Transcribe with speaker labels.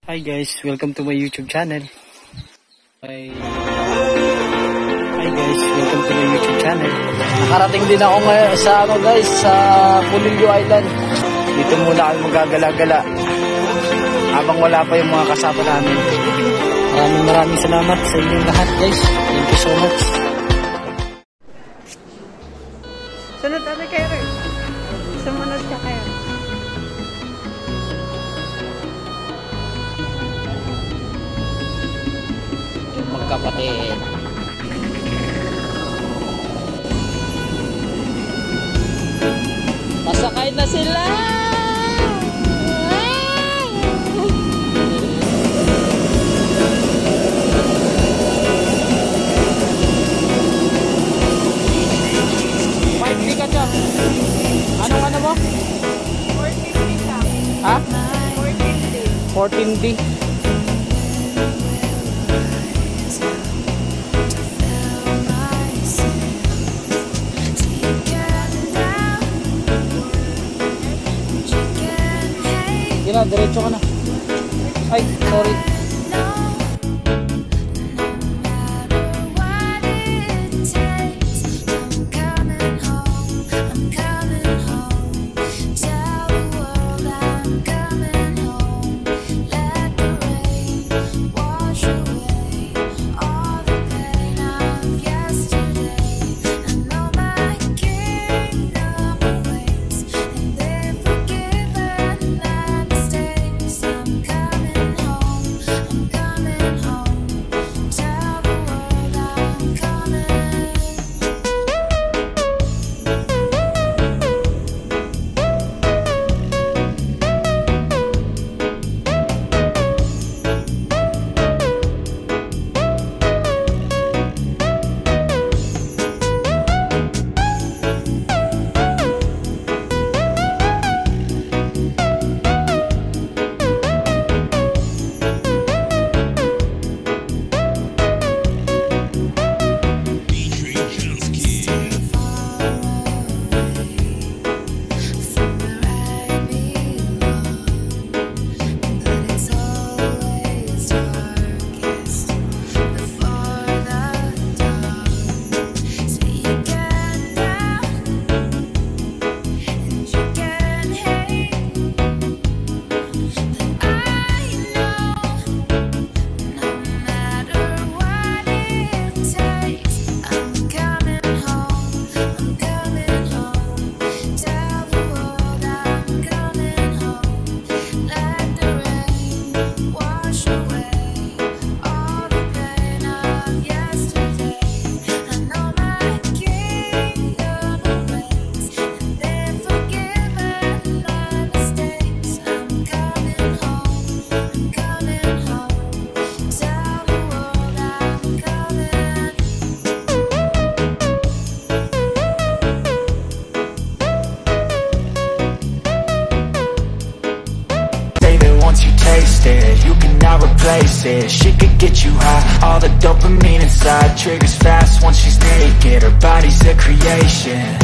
Speaker 1: Hi guys, welcome to my YouTube channel. Hi guys, welcome to my YouTube channel. Nakarating din ako ngayon sa sa Pulilio Island. Dito muna kami magagala-gala habang wala pa yung mga kasama namin. Maraming salamat sa inyong lahat guys. Thank you so much.
Speaker 2: Sunod kami kayo rin. Sumunod ka kayo.
Speaker 1: Magkapatid. Masakay na sila. Hindi ka dyan. Ano mo?
Speaker 2: 14D ka.
Speaker 1: Ha?
Speaker 2: 14D.
Speaker 1: 14D. Gina, diretso ka na. Ay, sorry.
Speaker 3: You cannot replace it. She could get you high. All the dopamine inside triggers fast once she's naked. Her body's a creation.